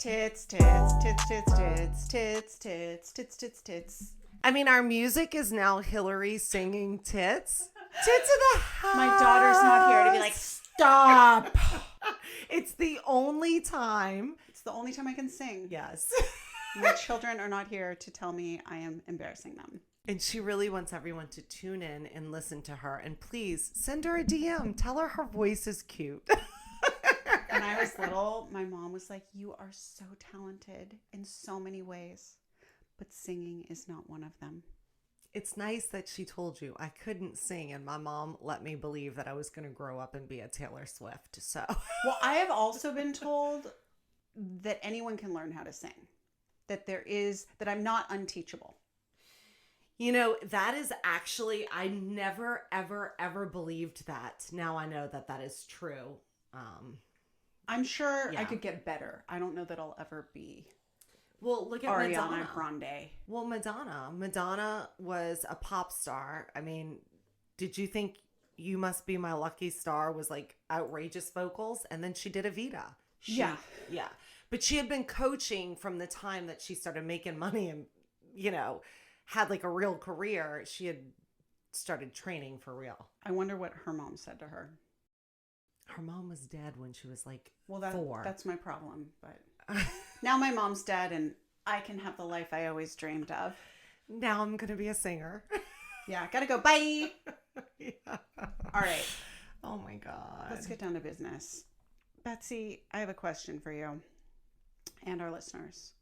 Tits, tits, tits, tits, tits, tits, tits, tits, tits, tits. I mean, our music is now Hillary singing tits. Tits of the house. My daughter's not here to be like, stop. It's the only time. It's the only time I can sing. Yes. My children are not here to tell me I am embarrassing them. And she really wants everyone to tune in and listen to her. And please send her a DM. Tell her her voice is cute. When I was little, my mom was like, you are so talented in so many ways, but singing is not one of them. It's nice that she told you I couldn't sing, and my mom let me believe that I was going to grow up and be a Taylor Swift. So, well, I have also been told that anyone can learn how to sing, that I'm not unteachable. You know, that is actually, I never, ever, ever believed that. Now I know that that is true. I'm sure Yeah. I could get better. I don't know that I'll ever be Well, look at Ariana Madonna. Grande. Well, Madonna was a pop star. I mean, did you think You Must Be My Lucky Star was like outrageous vocals? And then she did Evita. Yeah. But she had been coaching from the time that she started making money and, you know, had like a real career. She had started training for real. I wonder what her mom said to her. Her mom was dead when she was like 4. That's my problem. But now my mom's dead and I can have the life I always dreamed of. Now I'm going to be a singer. Yeah, gotta go. Bye. Yeah. All right. Oh my God. Let's get down to business. Betsy, I have a question for you and our listeners.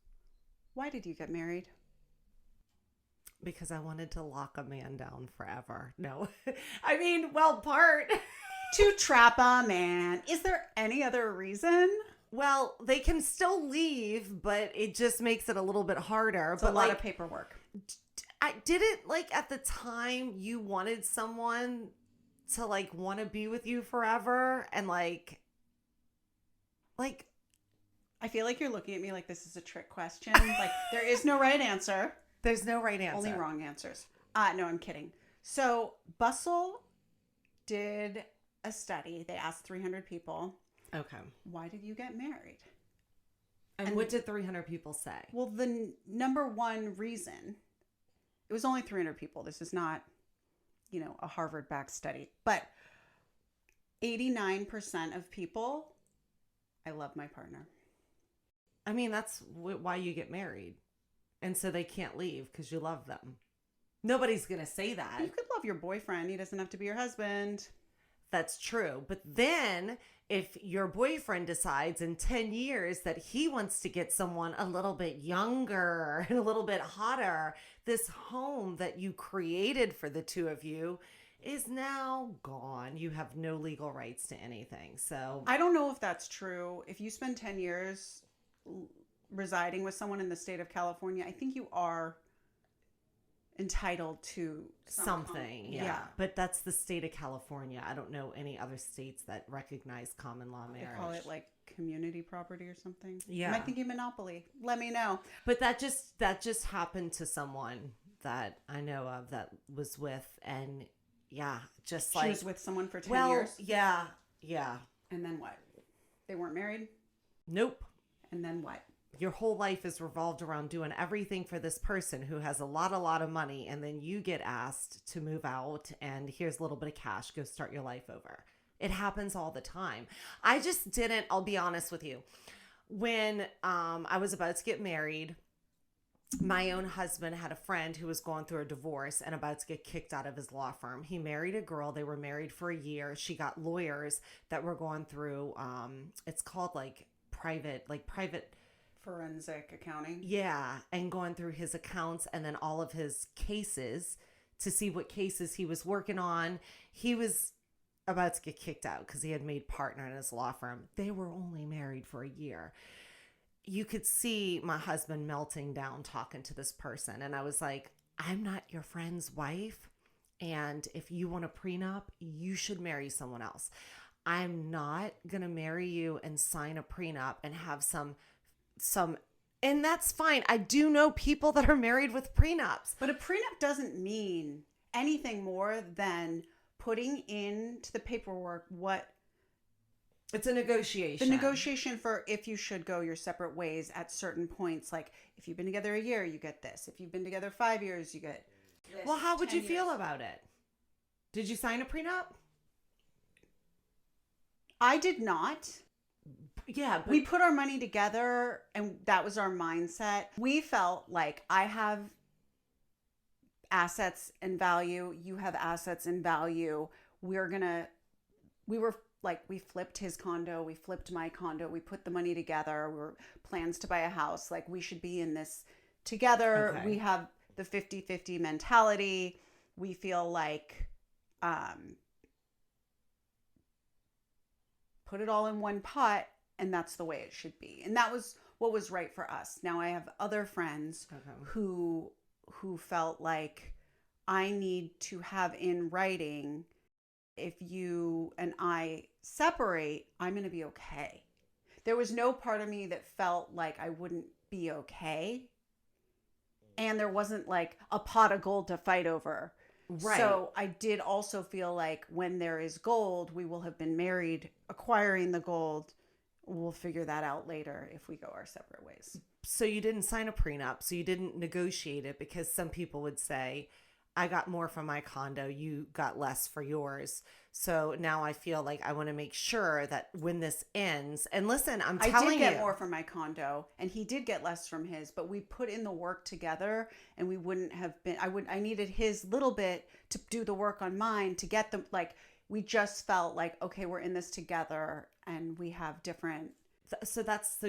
Why did you get married? Because I wanted to lock a man down forever. No. I mean, well, part. To trap a man. Is there any other reason? Well, they can still leave, but it just makes it a little bit harder. It's but a lot like, of paperwork. I didn't like at the time you wanted someone to like want to be with you forever and like I feel like you're looking at me like this is a trick question. Like there is no right answer. there's no right answer. Only wrong answers. No, I'm kidding. So Bustle did a study. They asked 300 people. Okay. Why did you get married? And what did 300 people say? Well, the number one reason, it was only 300 people. This is not, a Harvard-backed study. But 89% of people, I love my partner. I mean, that's why you get married. And so they can't leave because you love them. Nobody's going to say that. You could love your boyfriend. He doesn't have to be your husband. That's true. But then if your boyfriend decides in 10 years that he wants to get someone a little bit younger and a little bit hotter, this home that you created for the two of you is now gone. You have no legal rights to anything. So I don't know if that's true. If you spend 10 years residing with someone in the state of California, I think you are entitled to something. Yeah. But that's the state of California. I don't know any other states that recognize common law marriage. They call it like community property or something. Yeah. Am I thinking monopoly? Let me know. But that just happened to someone that I know of that was with, and yeah, just like she was with someone for 10 years. Yeah. And then what? They weren't married? Nope. And then what? Your whole life is revolved around doing everything for this person who has a lot of money, and then you get asked to move out and here's a little bit of cash, go start your life over. It happens all the time. I just didn't, I'll be honest with you. When I was about to get married, my own husband had a friend who was going through a divorce and about to get kicked out of his law firm. He married a girl. They were married for a year. She got lawyers that were going through, it's called like private Forensic accounting. Yeah, and going through his accounts and then all of his cases to see what cases he was working on. He was about to get kicked out because he had made partner in his law firm. They were only married for a year. You could see my husband melting down talking to this person. And I was like, I'm not your friend's wife. And if you want a prenup, you should marry someone else. I'm not going to marry you and sign a prenup and have some, and that's fine. I do know people that are married with prenups. But a prenup doesn't mean anything more than putting into the paperwork what It's a negotiation. The negotiation for if you should go your separate ways at certain points. Like if you've been together a year, you get this. If you've been together 5 years, you get this. Well, how would 10 you feel years. about it? Did you sign a prenup? I did not. Yeah, but We put our money together and that was our mindset. We felt like I have assets and value, you have assets and value. We were like, we flipped his condo, we flipped my condo, we put the money together. We were plans to buy a house. Like we should be in this together. Okay. We have the 50-50 mentality. We feel like put it all in one pot and that's the way it should be. And that was what was right for us. Now I have other friends who felt like I need to have in writing, if you and I separate, I'm going to be okay. There was no part of me that felt like I wouldn't be okay. And there wasn't like a pot of gold to fight over. Right. So I did also feel like when there is gold, we will have been married, acquiring the gold. We'll figure that out later if we go our separate ways. So you didn't sign a prenup, so you didn't negotiate it, because some people would say, I got more from my condo, you got less for yours. So now I feel like I want to make sure that when this ends, and listen, I'm telling you. I did get more from my condo and he did get less from his, but we put in the work together and we wouldn't have been, I needed his little bit to do the work on mine to get them. Like we just felt like, okay, we're in this together and we have different. That's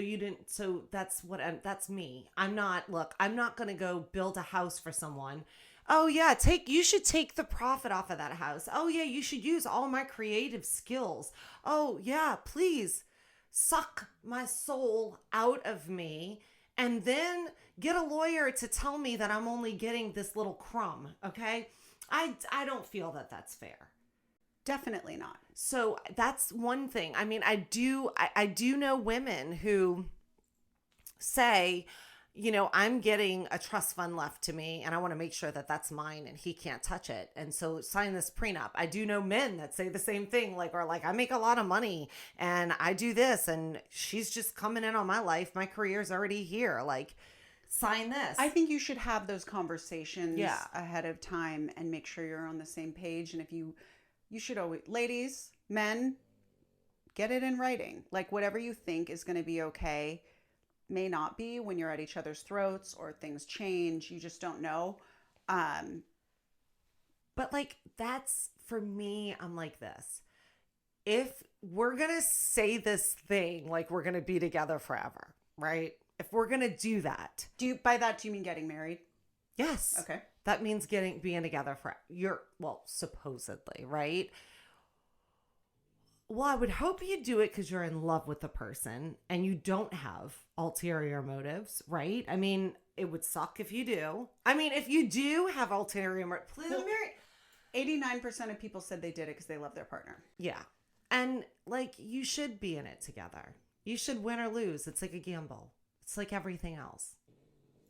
me. I'm not going to go build a house for someone. Oh yeah, you should take the profit off of that house. Oh yeah, you should use all my creative skills. Oh yeah, please suck my soul out of me and then get a lawyer to tell me that I'm only getting this little crumb, okay? I don't feel that that's fair. Definitely not. So that's one thing. I mean, I do know women who say, you know, I'm getting a trust fund left to me and I want to make sure that that's mine and he can't touch it. And so sign this prenup. I do know men that say the same thing, or I make a lot of money and I do this and she's just coming in on my life. My career's already here. Like, sign this. I think you should have those conversations Yeah. ahead of time and make sure you're on the same page. And if you should always, ladies, men, get it in writing. Like whatever you think is going to be okay may not be when you're at each other's throats or things change. You just don't know. But like, that's for me, I'm like this. If we're going to say this thing, like we're going to be together forever, right? If we're going to do that. By that, do you mean getting married? Yes. Okay. That means being together for supposedly, right? Well, I would hope you do it because you're in love with the person and you don't have ulterior motives, right? I mean, it would suck if you do. I mean, if you do have ulterior motives, Well, 89% of people said they did it because they love their partner. yeah. And like, you should be in it together. You should win or lose. It's like a gamble. It's like everything else.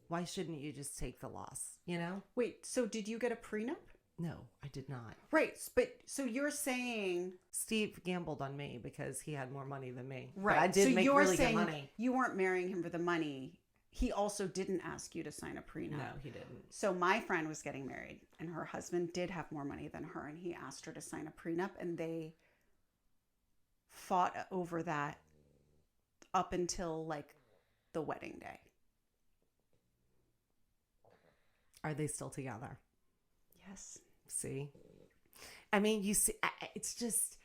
Why shouldn't you just take the loss, you know? Wait, so did you get a prenup? No, I did not. Right, but so you're saying... Steve gambled on me because he had more money than me. Right. But I did so make you're really saying good money. You weren't marrying him for the money. He also didn't ask you to sign a prenup. No, he didn't. So my friend was getting married and her husband did have more money than her and he asked her to sign a prenup and they fought over that up until like the wedding day. Are they still together? Yes. See? I mean, you see, it's just,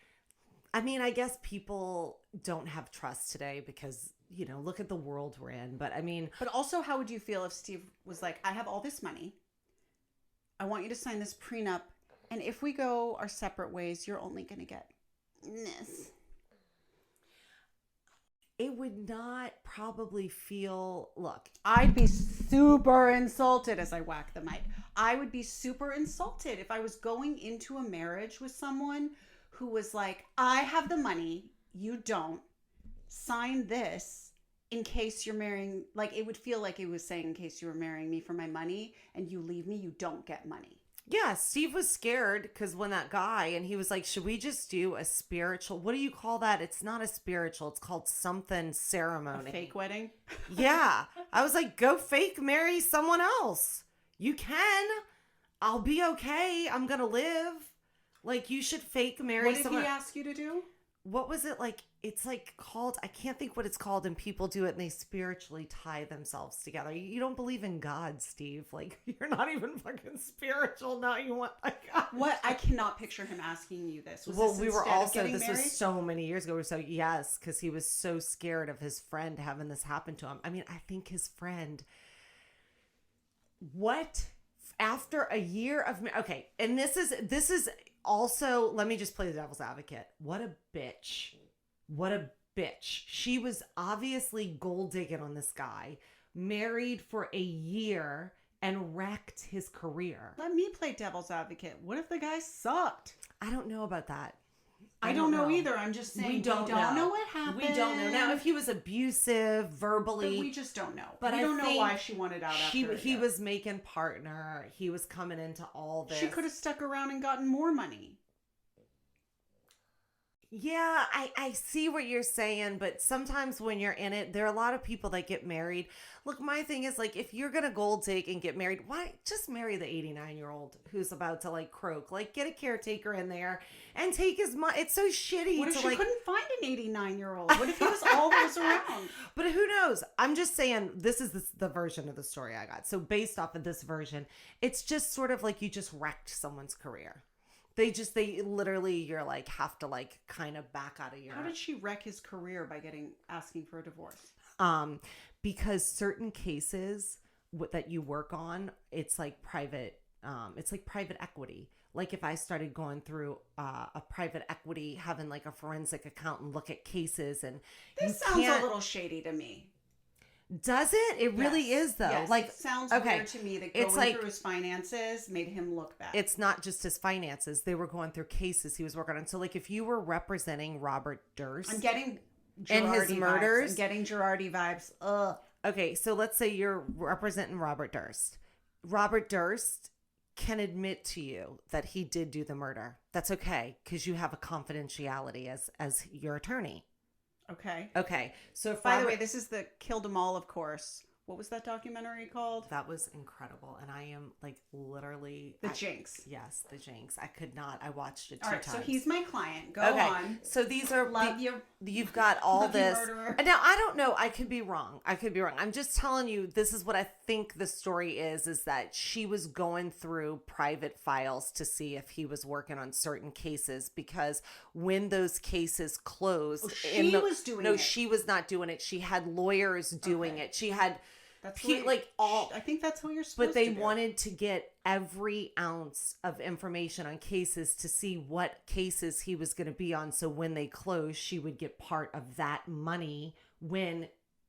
I mean, I guess people don't have trust today because, you know, look at the world we're in. But I mean, But also, how would you feel if Steve was like, I have all this money. I want you to sign this prenup. And if we go our separate ways, you're only going to get this. it would not probably feel, look, I'd be super insulted as I whack the mic. I would be super insulted if I was going into a marriage with someone who was like, I have the money, you don't. Sign this in case you're marrying. Like, it would feel like it was saying, in case you were marrying me for my money and you leave me, you don't get money. Yeah, Steve was scared because when that guy, and he was like, should we just do a spiritual, what do you call that? It's not a spiritual, it's called something A ceremony. fake wedding? Yeah. I was like, go fake marry someone else. You can. I'll be okay. I'm going to live. Like, you should fake marry What did someone. he ask you to do? What was it like? It's like called, I can't think what it's called, and people do it and they spiritually tie themselves together. You don't believe in God, Steve. Like, you're not even fucking spiritual. Now you want like God. What? I cannot picture him asking you this. Well, this we were instead of also, getting this married? was so many years ago. So yes, because he was so scared of his friend having this happen to him. I mean, I think his friend, what? After a year of, okay. And this is also, let me just play the devil's advocate. What a bitch. What a bitch. She was obviously gold digging on this guy, married for a year, and wrecked his career. Let me play devil's advocate. What if the guy sucked? I don't know about that. I don't know either. I'm just saying We don't know what happened. We don't know. Now, if he was abusive But verbally, we just don't know. But we I don't know think why she wanted out after he it. was making partner. He was coming into all this. She could have stuck around and gotten more money. Yeah, I see what you're saying, but sometimes when you're in it, there are a lot of people that get married. Look, my thing is like, if you're gonna gold dig and get married, why just marry the 89-year-old who's about to like croak? Like, get a caretaker in there and take his money. It's so shitty. What if to, she like, couldn't find an 89-year-old? What if he was always around? But who knows? I'm just saying, this is the version of the story I got. So based off of this version, it's just sort of like you just wrecked someone's career. They literally, you're like, have to like kind of back out of your. How did she wreck his career by asking for a divorce? Because certain cases that you work on, it's like private equity. Like if I started going through a private equity, having like a forensic accountant look at cases, and This sounds a little shady to me. Does it? It really is though. Yes, like it sounds okay, weird to me that going it's like, through his finances made him look bad. It's not just his finances. They were going through cases he was working on. So like if you were representing Robert Durst, I'm getting and his Girardi murders. vibes. I'm getting Girardi vibes. Ugh. Okay, so let's say you're representing Robert Durst. Robert Durst can admit to you that he did do the murder. That's okay, because you have a confidentiality as your attorney. Okay. So if By the way, this is the Killed 'Em All, of course. What was that documentary called? that was incredible, and I am like literally The Jinx. Yes, The Jinx. I could not. I watched it two All right, times. so he's my client. Go okay. on. So these are Love you. You've got all Love you, this. murderer. And now I don't know. I could be wrong. I'm just telling you. This is what I think the story is that she was going through private files to see if he was working on certain cases, because when those cases closed, she was doing no, it. she was not doing it. She had lawyers doing it. She had. That's the way- like all, I think that's what you're supposed but they to do. wanted to get every ounce of information on cases to see what cases he was going to be on. So when they closed, she would get part of that money when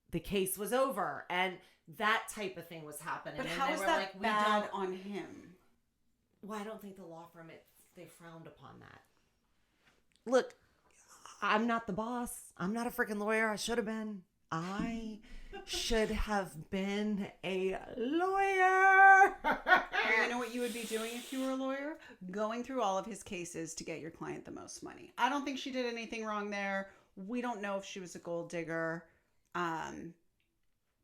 the case was over, and that type of thing was happening. But and how they is were that like, we bad don't- on him? Well, I don't think the law firm they frowned upon that. Look, I'm not the boss. I'm not a freaking lawyer. I should have been. I should have been a lawyer. You know what you would be doing if you were a lawyer? Going through all of his cases to get your client the most money. I don't think she did anything wrong there. We don't know if she was a gold digger.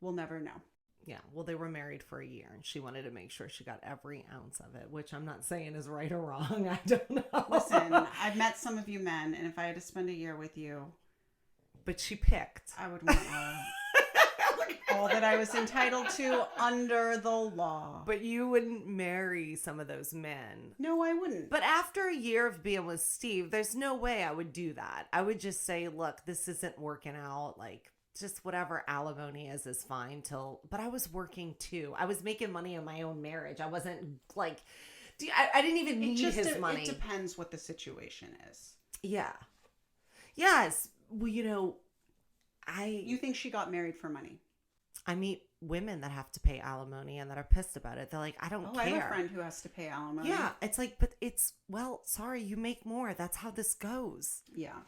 We'll never know. Yeah, well, they were married for a year, and she wanted to make sure she got every ounce of it, which I'm not saying is right or wrong. I don't know. Listen, I've met some of you men, and if I had to spend a year with you, But she picked. I would want all that I was entitled to under the law. But you wouldn't marry some of those men. No, I wouldn't. But after a year of being with Steve, there's no way I would do that. I would just say, look, this isn't working out. Like, just whatever alimony is fine but I was working too. I was making money in my own marriage. I wasn't like, I didn't even need his money. It depends what the situation is. Yeah. Yes. Well, You think she got married for money? I meet women that have to pay alimony and that are pissed about it. They're like, I don't care. I have a friend who has to pay alimony. Yeah. It's like, but sorry, you make more. That's how this goes. Yeah.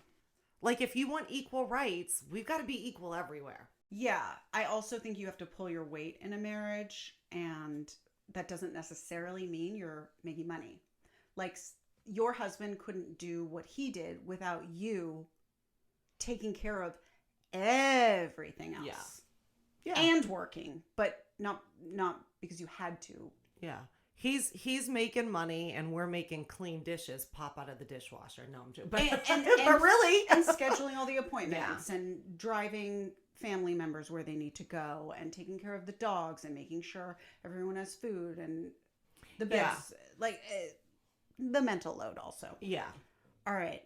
Like, if you want equal rights, we've got to be equal everywhere. Yeah. I also think you have to pull your weight in a marriage, and that doesn't necessarily mean you're making money. Like your husband couldn't do what he did without you taking care of everything else. Yeah. And working, but not because you had to. Yeah. He's making money and we're making clean dishes pop out of the dishwasher. No, I'm joking. But really. And scheduling all the appointments and driving family members where they need to go and taking care of the dogs and making sure everyone has food and the beds. Like the mental load also. Yeah. All right.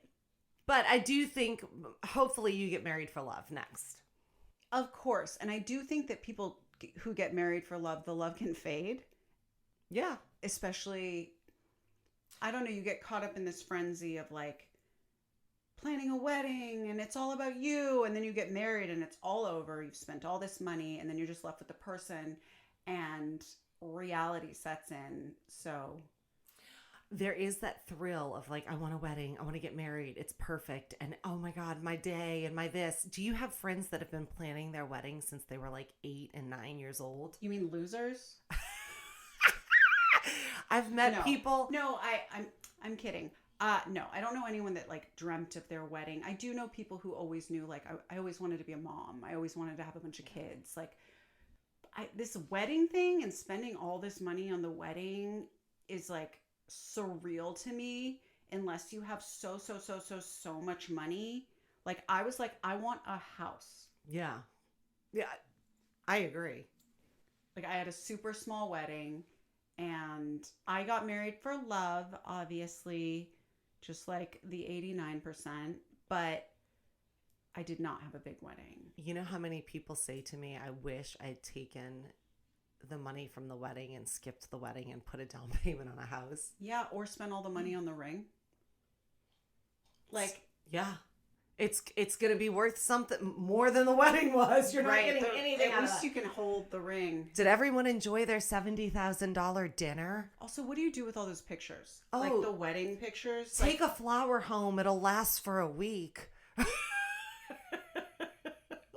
But I do think hopefully you get married for love next. Of course. And I do think that people who get married for love, the love can fade. Yeah. Especially, I don't know, you get caught up in this frenzy of like planning a wedding and it's all about you. And then you get married and it's all over. You've spent all this money and then you're just left with the person and reality sets in. So there is that thrill of like, I want a wedding. I want to get married. It's perfect. And oh my God, my day and my this. Do you have friends that have been planning their wedding since they were like 8 and 9 years old? You mean losers? I've met people. No, I'm kidding. No, I don't know anyone that like dreamt of their wedding. I do know people who always knew like I always wanted to be a mom. I always wanted to have a bunch of kids. Like this wedding thing and spending all this money on the wedding is like surreal to me unless you have so much money. Like I was like, I want a house. Yeah. Yeah. I agree. Like I had a super small wedding and I got married for love, obviously, just like the 89%, but I did not have a big wedding. You know how many people say to me, I wish I'd taken the money from the wedding and skipped the wedding and put a down payment on a house? Yeah, or spent all the money on the ring. Like, yeah. It's going to be worth something more than the wedding was. You're not getting anything out of that. At least you can hold the ring. Did everyone enjoy their $70,000 dinner? Also, what do you do with all those pictures? Oh, like the wedding pictures? Take a flower home. It'll last for a week.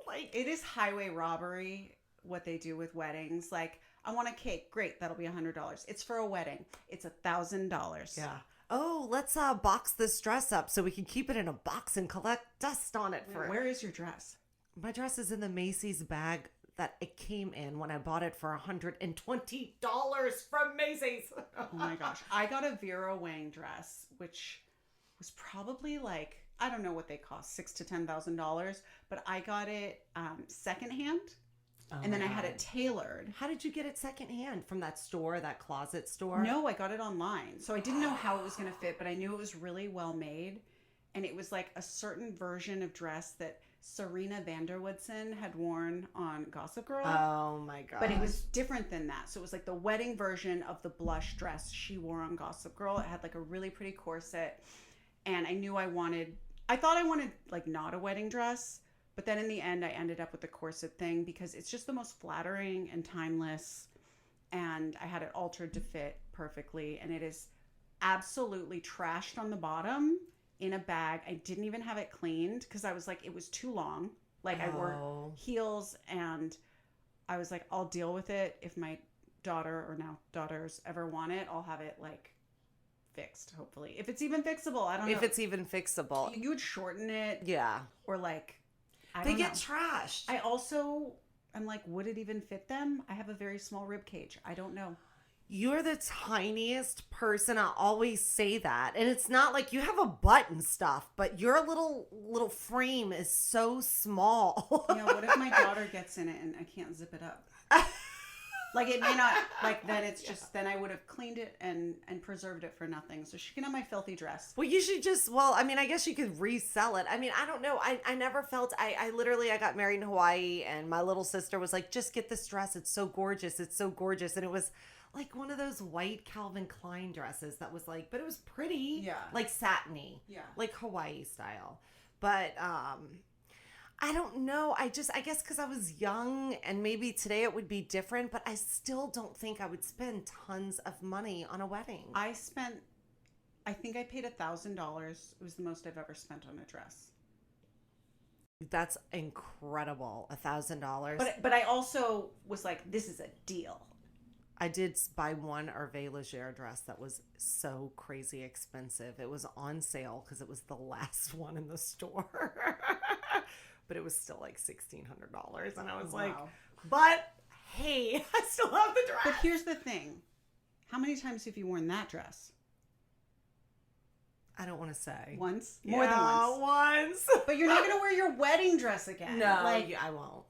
Like, it is highway robbery what they do with weddings. Like, I want a cake. Great, that'll be $100. It's for a wedding. It's $1,000. Yeah. Oh, let's box this dress up so we can keep it in a box and collect dust on it for. Where is your dress? My dress is in the Macy's bag that it came in when I bought it for $120 from Macy's. Oh my gosh. I got a Vera Wang dress, which was probably like, I don't know what they cost, $6,000 to $10,000, but I got it secondhand. Oh, and then I had it tailored. How did you get it secondhand? From that store, that closet store? No, I got it online. So I didn't know how it was going to fit, but I knew it was really well made. And it was like a certain version of dress that Serena van der Woodsen had worn on Gossip Girl. Oh my God. But it was different than that. So it was like the wedding version of the blush dress she wore on Gossip Girl. It had like a really pretty corset. And I thought I wanted like not a wedding dress. But then in the end, I ended up with the corset thing because it's just the most flattering and timeless. And I had it altered to fit perfectly. And it is absolutely trashed on the bottom in a bag. I didn't even have it cleaned because I was like, it was too long. Like I wore heels and I was like, I'll deal with it. If my daughter or now daughters ever want it, I'll have it like fixed, hopefully. If it's even fixable, I don't know. If it's even fixable. You would shorten it. Yeah. Or like... They get trashed. I'm like, would it even fit them? I have a very small rib cage. I don't know. You're the tiniest person. I always say that. And it's not like you have a butt and stuff, but your little frame is so small. Yeah, what if my daughter gets in it and I can't zip it up? Like it may not, like then it's just, then I would have cleaned it and preserved it for nothing. So she can have my filthy dress. Well, you should just, I guess you could resell it. I mean, I don't know. I never felt, I literally got married in Hawaii and my little sister was like, just get this dress. It's so gorgeous. It's so gorgeous. And it was like one of those white Calvin Klein dresses that was like, but it was pretty. Yeah. Like satiny. Yeah. Like Hawaii style. But, I don't know. I guess because I was young and maybe today it would be different, but I still don't think I would spend tons of money on a wedding. I think I paid $1,000. It was the most I've ever spent on a dress. That's incredible. $1,000. But I also was like, this is a deal. I did buy one Hervé Leger dress that was so crazy expensive. It was on sale because it was the last one in the store. But it was still like $1,600. And I was like, but hey, I still have the dress. But here's the thing. How many times have you worn that dress? I don't want to say. Once? More than once. But you're not going to wear your wedding dress again. No, like, I won't.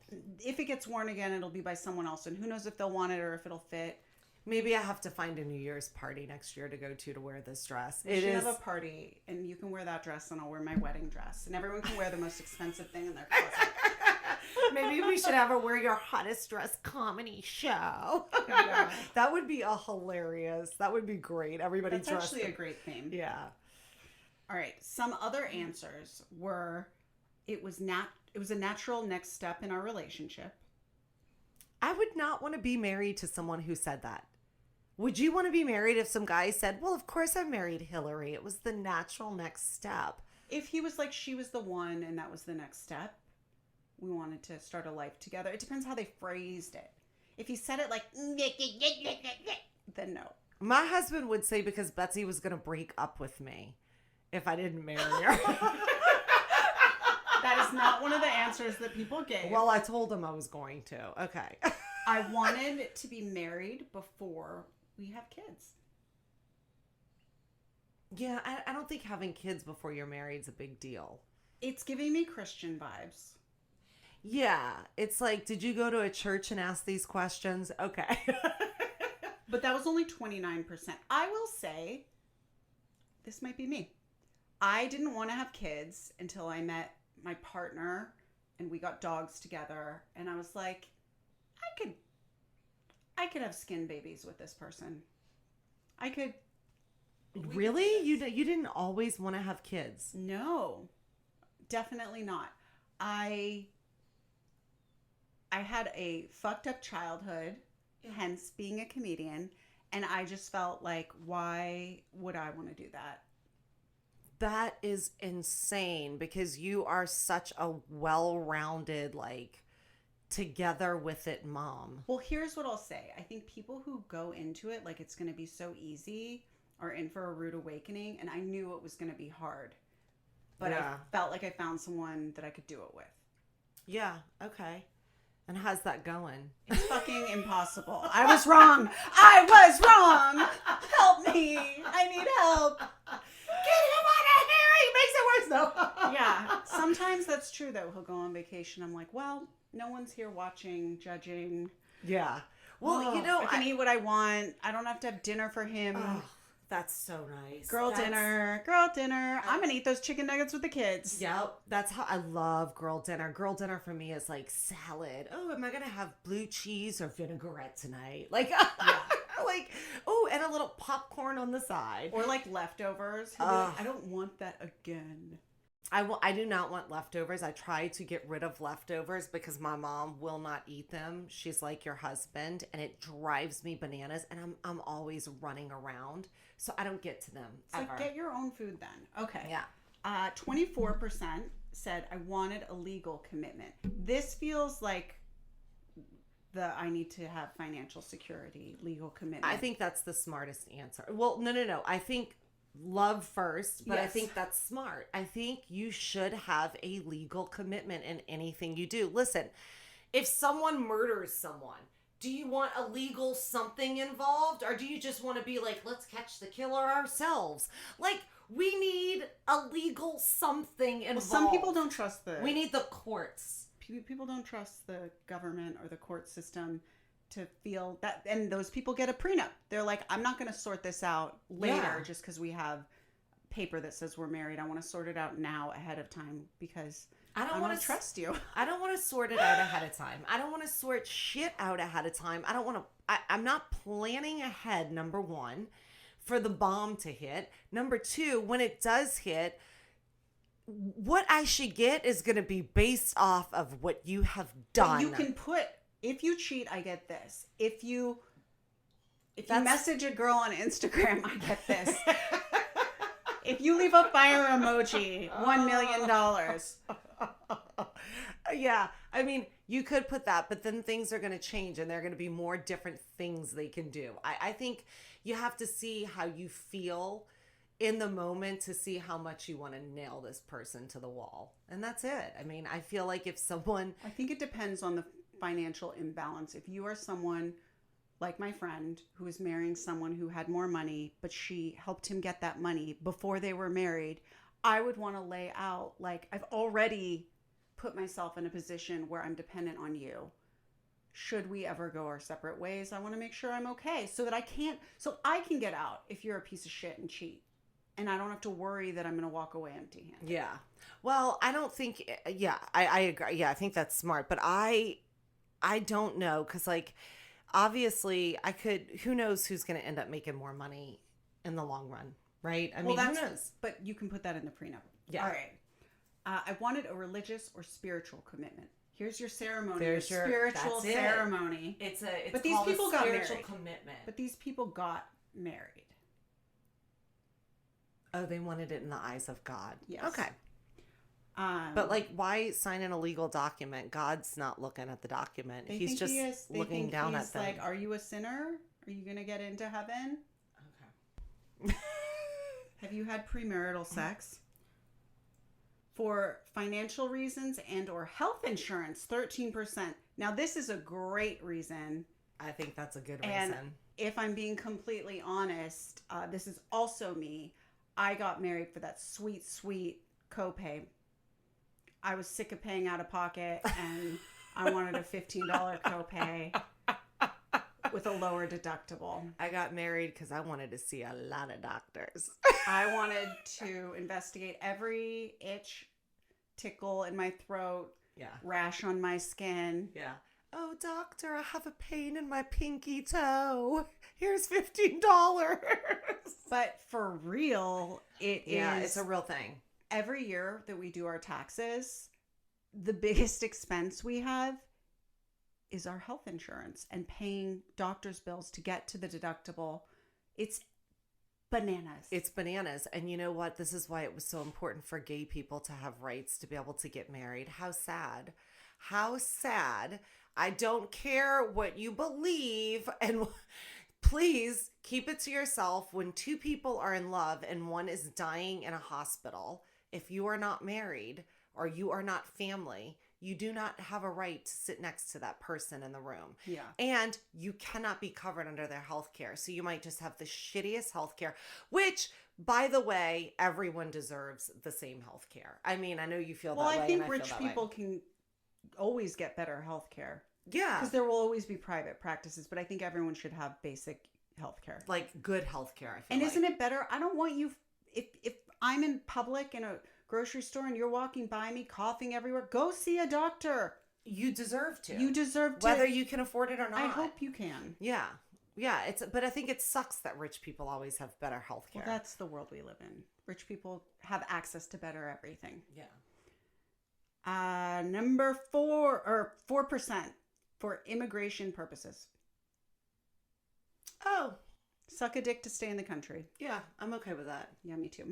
If it gets worn again, it'll be by someone else. And who knows if they'll want it or if it'll fit. Maybe I have to find a New Year's party next year to go to wear this dress. We should have a party, and you can wear that dress, and I'll wear my wedding dress. And everyone can wear the most expensive thing in their closet. Maybe we should have a Wear Your Hottest Dress comedy show. Yeah. That would be hilarious. That would be great. Everybody That's actually a great theme. Yeah. All right. Some other answers were, it was a natural next step in our relationship. I would not want to be married to someone who said that. Would you want to be married if some guy said, well, of course I married Hillary. It was the natural next step. If he was like, she was the one and that was the next step, we wanted to start a life together. It depends how they phrased it. If he said it like, then no. My husband would say because Betsy was going to break up with me if I didn't marry her. That is not one of the answers that people gave. Well, I told him I was going to. Okay. I wanted to be married before we have kids. Yeah, I don't think having kids before you're married is a big deal. It's giving me Christian vibes. Yeah. It's like, did you go to a church and ask these questions? Okay. But that was only 29%. I will say, this might be me. I didn't want to have kids until I met my partner and we got dogs together. And I was like, I could have skin babies with this person. I could. Really? You didn't always want to have kids? No, definitely not. I had a fucked up childhood, hence being a comedian. And I just felt like, why would I want to do that? That is insane because you are such a well-rounded, like, together with it mom. Well, here's what I'll say. I think people who go into it like it's going to be so easy are in for a rude awakening. And I knew it was going to be hard. But I felt like I found someone that I could do it with. Yeah, okay. And how's that going? It's fucking impossible. I was wrong. I was wrong. Help me. I need help. Get him out of here. He makes it worse though. Yeah. Sometimes that's true though. He'll go on vacation. I'm like, well, no one's here watching, judging. Yeah. Well, I can eat what I want. I don't have to have dinner for him. Oh, that's so nice. Girl dinner. I'm going to eat those chicken nuggets with the kids. Yep. That's how I love girl dinner. Girl dinner for me is like salad. Oh, am I going to have blue cheese or vinaigrette tonight? Like, like, oh, and a little popcorn on the side. Or like leftovers. Like, I don't want that again. I do not want leftovers. I try to get rid of leftovers because my mom will not eat them. She's like your husband, and it drives me bananas. And I'm always running around, so I don't get to them. So ever. Get your own food then. Okay. Yeah. 24% said I wanted a legal commitment. This feels like I need to have financial security, legal commitment. I think that's the smartest answer. Well, no. I think love first, but yes. I think that's smart. I think you should have a legal commitment in anything you do. Listen, if someone murders someone, do you want a legal something involved? Or do you just want to be like, let's catch the killer ourselves? Like, we need a legal something involved. Well, some people don't trust we need the courts. People don't trust the government or the court system to feel that, and those people get a prenup. They're like, I'm not going to sort this out later just because we have paper that says we're married. I want to sort it out now ahead of time because I don't want to trust you. I don't want to sort it out ahead of time. I don't want to sort shit out ahead of time. I don't want to, I'm not planning ahead, number one, for the bomb to hit. Number two, when it does hit, what I should get is going to be based off of what you have done. But you can put, if you cheat, I get this. If you message a girl on Instagram, I get this. If you leave a fire emoji, $1 million. Yeah. I mean, you could put that, but then things are going to change and there are going to be more different things they can do. I think you have to see how you feel in the moment to see how much you want to nail this person to the wall. And that's it. I mean, I feel like if someone. I think it depends on the financial imbalance. If you are someone like my friend who was marrying someone who had more money, but she helped him get that money before they were married, I would want to lay out, like, I've already put myself in a position where I'm dependent on you. Should we ever go our separate ways, I want to make sure I'm okay so I can get out if you're a piece of shit and cheat. And I don't have to worry that I'm going to walk away empty handed. Yeah. Well, I don't think, yeah, I agree. Yeah, I think that's smart. But I don't know because, like, obviously who knows who's going to end up making more money in the long run, right? I mean, who knows? But you can put that in the prenup. Yeah. All right. I wanted a religious or spiritual commitment. Here's your ceremony. There's your spiritual ceremony. It's but these people got spiritual married. commitment. But these people got married. Oh, they wanted it in the eyes of God. Yes. Okay. But, like, why sign an illegal document? God's not looking at the document. He's just looking down at them. Like, are you a sinner? Are you going to get into heaven? Okay. Have you had premarital sex? For financial reasons and or health insurance, 13%. Now, this is a great reason. I think that's a good reason. And if I'm being completely honest, this is also me. I got married for that sweet, sweet copay. I was sick of paying out of pocket, and I wanted a $15 copay with a lower deductible. I got married because I wanted to see a lot of doctors. I wanted to investigate every itch, tickle in my throat, rash on my skin. Yeah. Oh, doctor, I have a pain in my pinky toe. Here's $15. But for real, it's a real thing. Every year that we do our taxes, the biggest expense we have is our health insurance and paying doctor's bills to get to the deductible. It's bananas. It's bananas. And you know what? This is why it was so important for gay people to have rights to be able to get married. How sad. How sad. I don't care what you believe. And please keep it to yourself. When two people are in love and one is dying in a hospital, if you are not married or you are not family, you do not have a right to sit next to that person in the room. Yeah. And you cannot be covered under their health care. So you might just have the shittiest health care, which, by the way, everyone deserves the same health care. I mean, I know you feel that way. Well, I think rich people can always get better health care. Yeah. Because there will always be private practices, but I think everyone should have basic health care. Like good health care, I feel and isn't it better? I don't want you, if I'm in public in a grocery store and you're walking by me coughing everywhere, go see a doctor. You deserve to. You deserve to. Whether you can afford it or not. I hope you can. Yeah. Yeah. But I think it sucks that rich people always have better health care. Well, that's the world we live in. Rich people have access to better everything. Yeah. Number 4% for immigration purposes. Oh. Suck a dick to stay in the country. Yeah, I'm okay with that. Yeah, me too.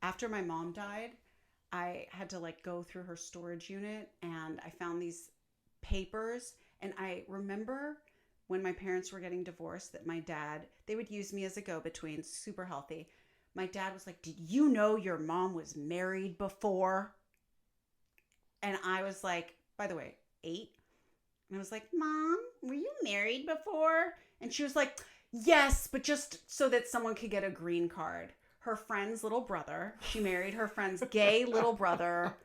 After my mom died, I had to go through her storage unit and I found these papers. And I remember when my parents were getting divorced that my dad, they would use me as a go-between, super healthy. My dad was like, "Did you know your mom was married before?" And I was like, by the way, 8. And I was like, "Mom, were you married before?" And she was like, "Yes, but just so that someone could get a green card." Her friend's little brother. She married her friend's gay little brother.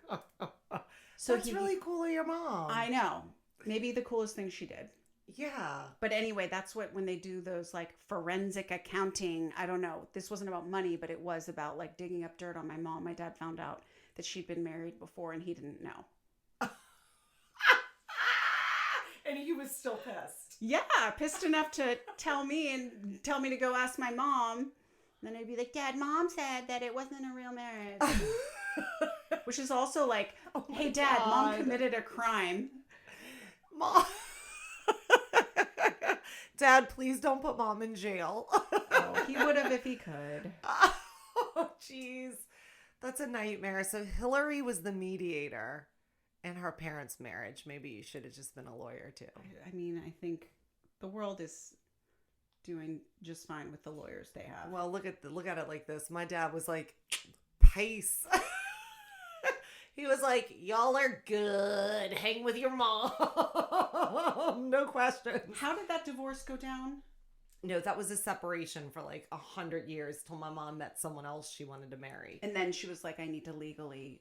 So that's really cool of your mom. I know. Maybe the coolest thing she did. Yeah. But anyway, that's when they do those forensic accounting. I don't know. This wasn't about money, but it was about digging up dirt on my mom. My dad found out that she'd been married before and he didn't know. And he was still pissed. Yeah, pissed enough to tell me to go ask my mom. And then I'd be like, "Dad, Mom said that it wasn't a real marriage." Which is also hey, Dad, God. Mom committed a crime. Mom. Dad, please don't put Mom in jail. Oh, he would have if he could. Oh, jeez. That's a nightmare. So Hillary was the mediator. And her parents' marriage. Maybe you should have just been a lawyer too. I mean, I think the world is doing just fine with the lawyers they have. Well, look at it like this. My dad was like, peace. He was like, y'all are good. Hang with your mom. No questions. How did that divorce go down? No, that was a separation for like 100 years till my mom met someone else she wanted to marry. And then she was like, I need to legally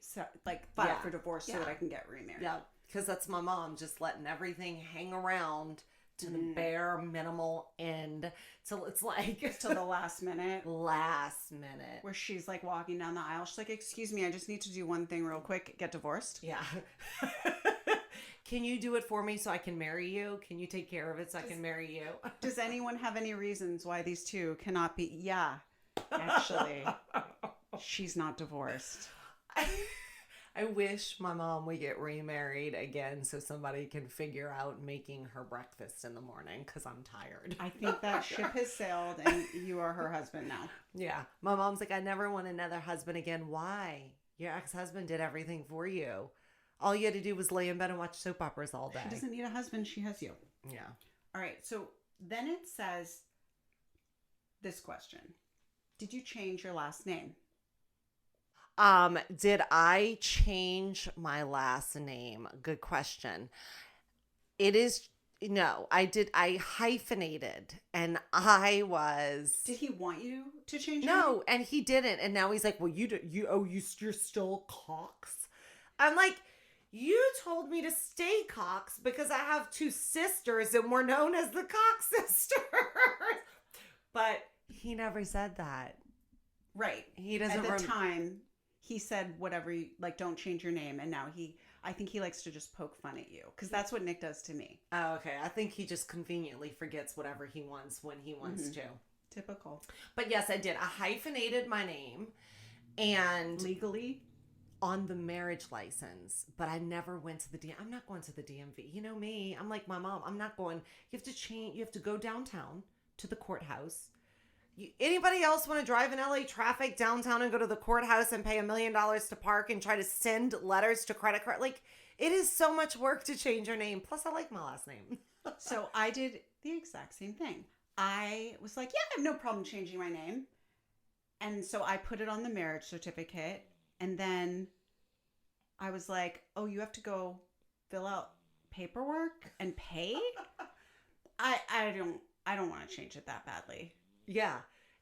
file for divorce so that I can get remarried. Yeah, because that's my mom just letting everything hang around to the bare minimal end till it's like till the last minute. Where she's like walking down the aisle. She's like, excuse me, I just need to do one thing real quick. Get divorced. Yeah. Can you do it for me so I can marry you? Can you take care of it so I can marry you? Does anyone have any reasons why these two cannot be? Yeah, actually, she's not divorced. I wish my mom would get remarried again so somebody can figure out making her breakfast in the morning because I'm tired. I think that ship has sailed and you are her husband now. Yeah. My mom's like, I never want another husband again. Why? Your ex-husband did everything for you. All you had to do was lay in bed and watch soap operas all day. She doesn't need a husband. She has you. Yeah. All right. So then it says this question. Did you change your last name? Did I change my last name? Good question. No, I did. I hyphenated and I was. Did he want you to change your name? No, and he didn't. And now he's like, well, you're still Cox. I'm like, you told me to stay Cox because I have two sisters and we're known as the Cox sisters. But he never said that. Right. He doesn't. At the time, he said whatever, don't change your name. And now I think he likes to just poke fun at you because that's what Nick does to me. Oh, okay. I think he just conveniently forgets whatever he wants when he wants to. Typical. But yes, I did. I hyphenated my name and legally on the marriage license, but I never went to the I'm not going to the DMV. You know me. I'm like my mom. I'm not going. You have to change. You have to go downtown to the courthouse. Anybody else want to drive in LA traffic downtown and go to the courthouse and pay $1 million to park and try to send letters to credit card? Like, it is so much work to change your name. Plus, I like my last name. So I did the exact same thing. I was like, yeah, I have no problem changing my name. And so I put it on the marriage certificate. And then I was like, oh, you have to go fill out paperwork and pay? I don't want to change it that badly. Yeah.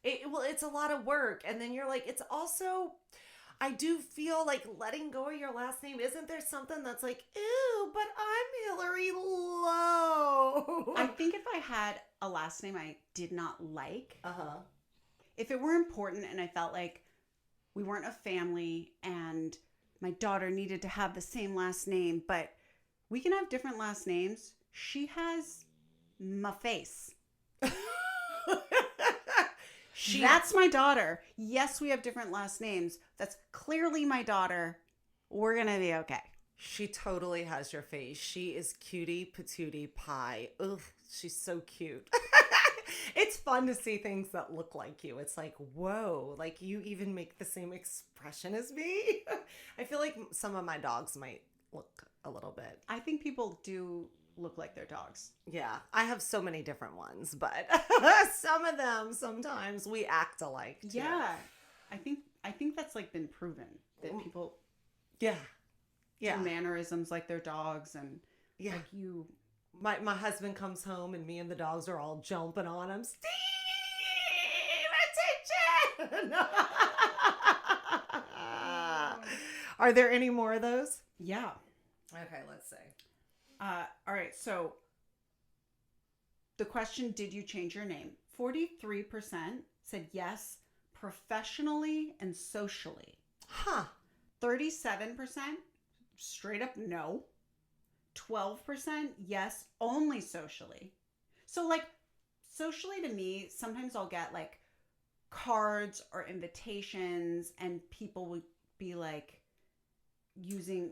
It's a lot of work. And then you're like, it's also, I do feel like letting go of your last name. Isn't there something that's like, ew, but I'm Hillary Lowe. I think if I had a last name I did not like, if it were important and I felt like we weren't a family and my daughter needed to have the same last name, but we can have different last names. She has my face. That's my daughter. Yes, we have different last names. That's clearly my daughter. We're going to be okay. She totally has your face. She is cutie patootie pie. Ugh, she's so cute. It's fun to see things that look like you. It's like, whoa, like you even make the same expression as me. I feel like some of my dogs might look a little bit. I think people do look like their dogs. Yeah, I have so many different ones, but some of them sometimes we act alike too. Yeah, I think that's like been proven that people do mannerisms like their dogs and like you. My husband comes home and me and the dogs are all jumping on him. Steve, attention! Are there any more of those? Yeah. Okay, let's see. All right, so the question, did you change your name? 43% said yes, professionally and socially. Huh. 37% straight up no. 12% yes, only socially. So like socially to me, sometimes I'll get like cards or invitations and people would be like using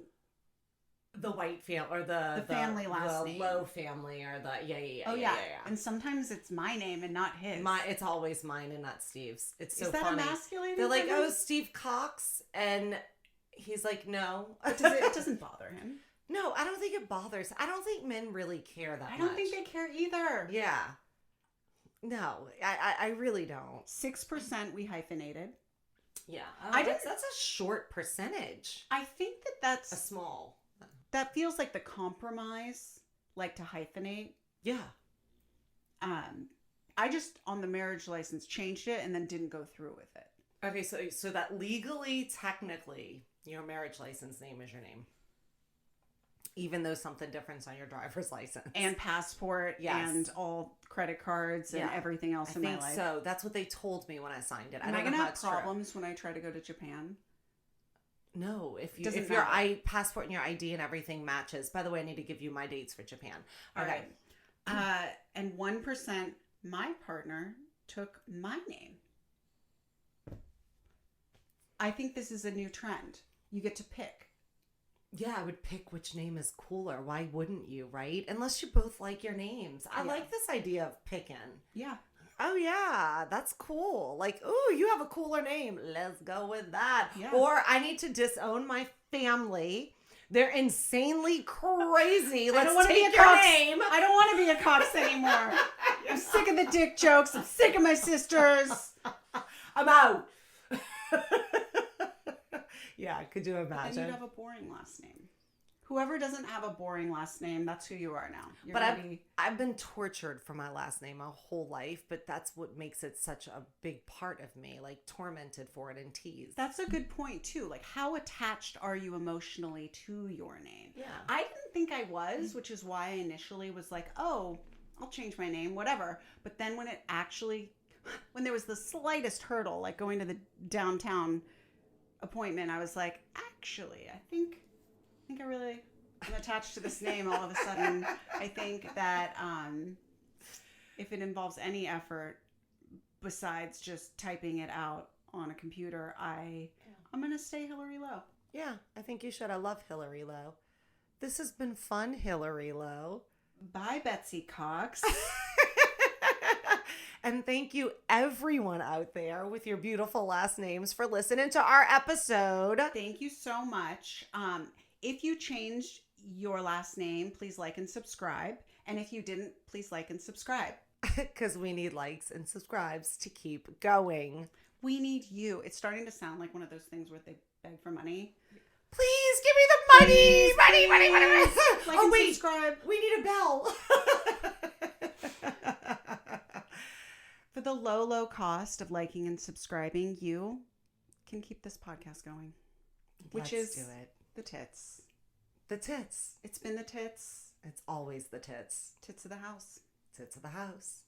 the white family or the family last name. The Lowe family or the Oh yeah. And sometimes it's my name and not his. It's always mine and not Steve's. It's so funny. Is that emasculating? They're like, oh, Steve Cox, and he's like, no. It doesn't bother him. No, I don't think it bothers. I don't think men really care that much. I don't think they care either. Yeah. No, I really don't. 6% we hyphenated. Yeah. That's a short percentage. I think that's A small. that feels like the compromise, like to hyphenate. Yeah. I just on the marriage license changed it and then didn't go through with it. Okay, so that legally, technically, your marriage license name is your name. Even though something different on your driver's license. And passport and all credit cards and everything else in my life. So that's what they told me when I signed it. Am I going to have problems when I try to go to Japan? No, if your passport and your ID and everything matches. By the way, I need to give you my dates for Japan. Okay. And 1%, my partner took my name. I think this is a new trend. You get to pick. Yeah, I would pick which name is cooler. Why wouldn't you, right? Unless you both like your names. I like this idea of picking. Yeah. Oh, yeah, that's cool. Like, ooh, you have a cooler name. Let's go with that. Yeah. Or I need to disown my family. They're insanely crazy. Let's take your name. I don't want to be a Cox anymore. I'm sick of the dick jokes. I'm sick of my sisters. I'm out. Yeah, could you imagine? And you'd have a boring last name. Whoever doesn't have a boring last name, that's who you are now. I've been tortured for my last name my whole life, but that's what makes it such a big part of me, like tormented for it and teased. That's a good point too. Like, how attached are you emotionally to your name? Yeah. I didn't think I was, which is why I initially was like, oh, I'll change my name, whatever. But then when there was the slightest hurdle, like going to the downtown appointment, I was like, actually, I think I'm attached to this name all of a sudden. I think that if it involves any effort besides just typing it out on a computer, I'm going to stay Hillary Lowe. Yeah, I think you should. I love Hillary Lowe. This has been fun, Hillary Lowe. Bye, Betsy Cox. And thank you, everyone out there with your beautiful last names, for listening to our episode. Thank you so much. If you changed your last name, please like and subscribe. And if you didn't, please like and subscribe. Because we need likes and subscribes to keep going. We need you. It's starting to sound like one of those things where they beg for money. Please give me the money. Money. Like and subscribe. We need a bell. For the low cost of liking and subscribing, you can keep this podcast going. Which is do it. The tits. The tits. It's been the tits. It's always the tits. Tits of the house. Tits of the house.